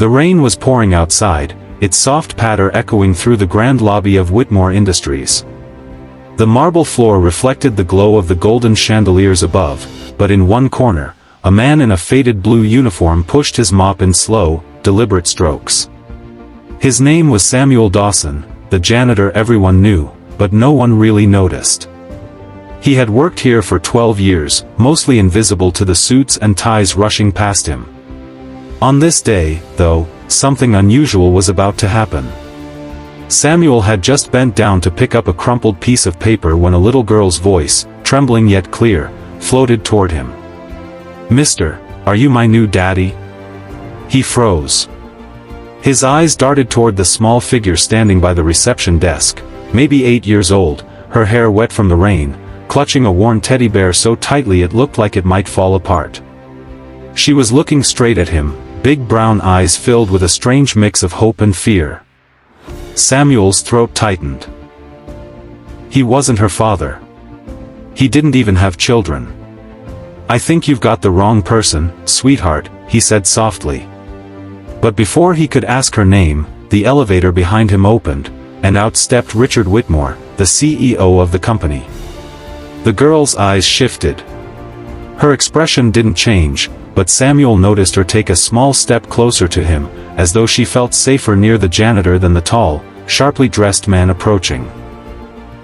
The rain was pouring outside, its soft patter echoing through the grand lobby of Whitmore Industries. The marble floor reflected the glow of the golden chandeliers above, but in one corner, a man in a faded blue uniform pushed his mop in slow, deliberate strokes. His name was Samuel Dawson, the janitor everyone knew, but no one really noticed. He had worked here for 12 years, mostly invisible to the suits and ties rushing past him. On this day, though, something unusual was about to happen. Samuel had just bent down to pick up a crumpled piece of paper when a little girl's voice, trembling yet clear, floated toward him. "Mister, are you my new daddy?" He froze. His eyes darted toward the small figure standing by the reception desk, maybe 8 years old, her hair wet from the rain, clutching a worn teddy bear so tightly it looked like it might fall apart. She was looking straight at him, big brown eyes filled with a strange mix of hope and fear. Samuel's throat tightened. He wasn't her father. He didn't even have children. "I think you've got the wrong person, sweetheart," he said softly. But before he could ask her name, the elevator behind him opened, and out stepped Richard Whitmore, the CEO of the company. The girl's eyes shifted. Her expression didn't change, but Samuel noticed her take a small step closer to him, as though she felt safer near the janitor than the tall, sharply dressed man approaching.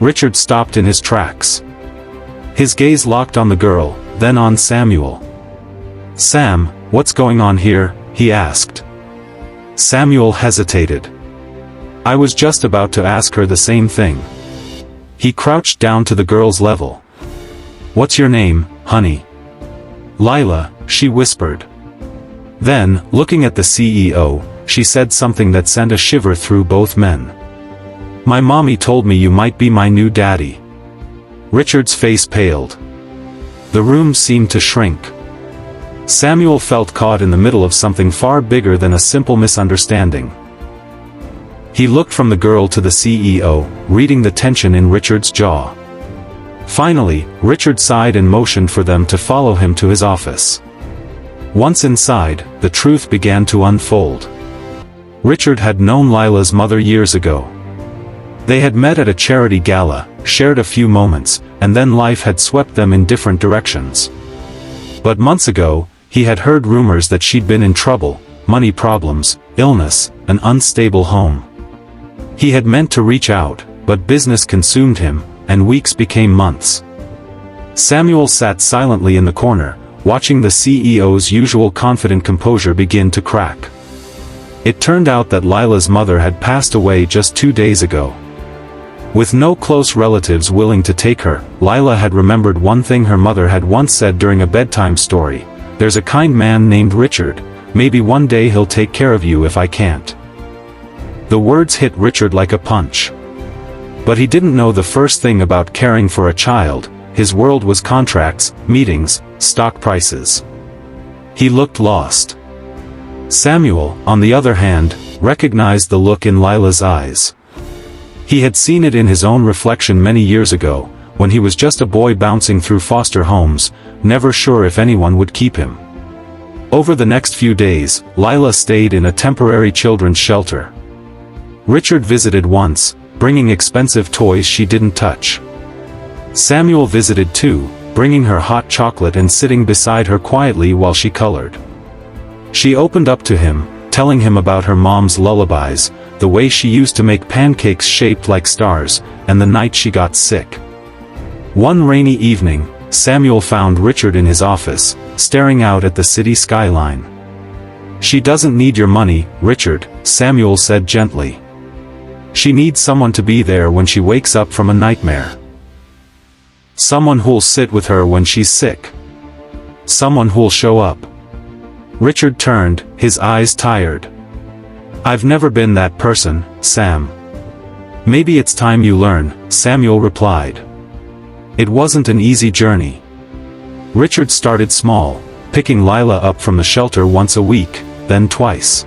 Richard stopped in his tracks. His gaze locked on the girl, then on Samuel. "Sam, what's going on here?" he asked. Samuel hesitated. "I was just about to ask her the same thing." He crouched down to the girl's level. "What's your name, honey?" "Lila," she whispered. Then, looking at the CEO, she said something that sent a shiver through both men. "My mommy told me you might be my new daddy." Richard's face paled. The room seemed to shrink. Samuel felt caught in the middle of something far bigger than a simple misunderstanding. He looked from the girl to the CEO, reading the tension in Richard's jaw. Finally, Richard sighed and motioned for them to follow him to his office. Once inside, the truth began to unfold. Richard had known Lila's mother years ago. They had met at a charity gala, shared a few moments, and then life had swept them in different directions. But months ago, he had heard rumors that she'd been in trouble, money problems, illness, an unstable home. He had meant to reach out, but business consumed him, and weeks became months. Samuel sat silently in the corner, watching the CEO's usual confident composure begin to crack. It turned out that Lila's mother had passed away just 2 days ago. With no close relatives willing to take her, Lila had remembered one thing her mother had once said during a bedtime story: "There's a kind man named Richard, maybe one day he'll take care of you if I can't." The words hit Richard like a punch. But he didn't know the first thing about caring for a child. His world was contracts, meetings, stock prices. He looked lost. Samuel, on the other hand, recognized the look in Lila's eyes. He had seen it in his own reflection many years ago, when he was just a boy bouncing through foster homes, never sure if anyone would keep him. Over the next few days, Lila stayed in a temporary children's shelter. Richard visited once, bringing expensive toys she didn't touch. Samuel visited too, bringing her hot chocolate and sitting beside her quietly while she colored. She opened up to him, telling him about her mom's lullabies, the way she used to make pancakes shaped like stars, and the night she got sick. One rainy evening, Samuel found Richard in his office, staring out at the city skyline. "She doesn't need your money, Richard," Samuel said gently. "She needs someone to be there when she wakes up from a nightmare. Someone who'll sit with her when she's sick. Someone who'll show up." Richard turned, his eyes tired. "I've never been that person, Sam." "Maybe it's time you learn," Samuel replied. It wasn't an easy journey. Richard started small, picking Lila up from the shelter once a week, then twice.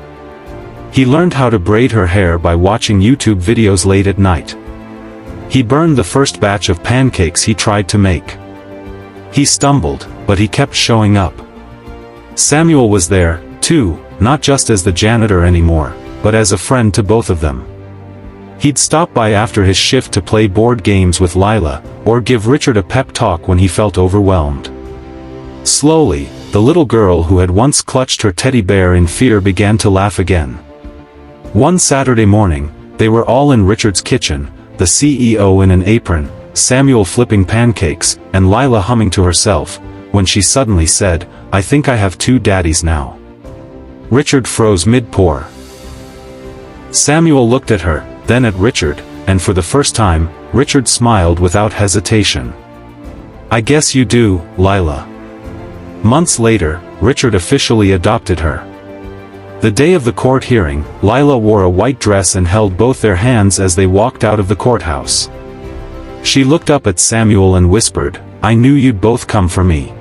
He learned how to braid her hair by watching YouTube videos late at night. He burned the first batch of pancakes he tried to make. He stumbled, but he kept showing up. Samuel was there, too, not just as the janitor anymore, but as a friend to both of them. He'd stop by after his shift to play board games with Lila, or give Richard a pep talk when he felt overwhelmed. Slowly, the little girl who had once clutched her teddy bear in fear began to laugh again. One Saturday morning, they were all in Richard's kitchen, the CEO in an apron, Samuel flipping pancakes, and Lila humming to herself, when she suddenly said, "I think I have two daddies now." Richard froze mid-pour. Samuel looked at her, then at Richard, and for the first time, Richard smiled without hesitation. "I guess you do, Lila." Months later, Richard officially adopted her. The day of the court hearing, Lila wore a white dress and held both their hands as they walked out of the courthouse. She looked up at Samuel and whispered, "I knew you'd both come for me."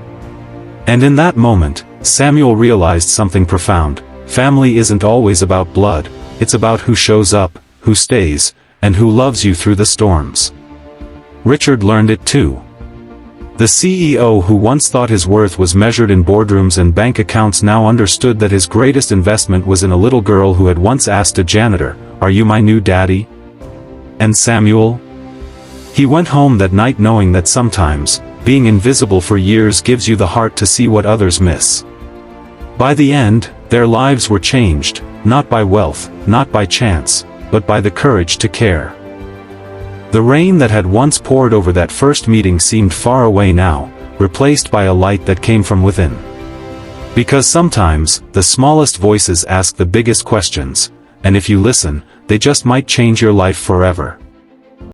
And in that moment, Samuel realized something profound. Family isn't always about blood, it's about who shows up, who stays, and who loves you through the storms. Richard learned it too. The CEO who once thought his worth was measured in boardrooms and bank accounts now understood that his greatest investment was in a little girl who had once asked a janitor, "Are you my new daddy?" And Samuel? He went home that night knowing that sometimes, being invisible for years gives you the heart to see what others miss. By the end, their lives were changed, not by wealth, not by chance, but by the courage to care. The rain that had once poured over that first meeting seemed far away now, replaced by a light that came from within. Because sometimes, the smallest voices ask the biggest questions, and if you listen, they just might change your life forever.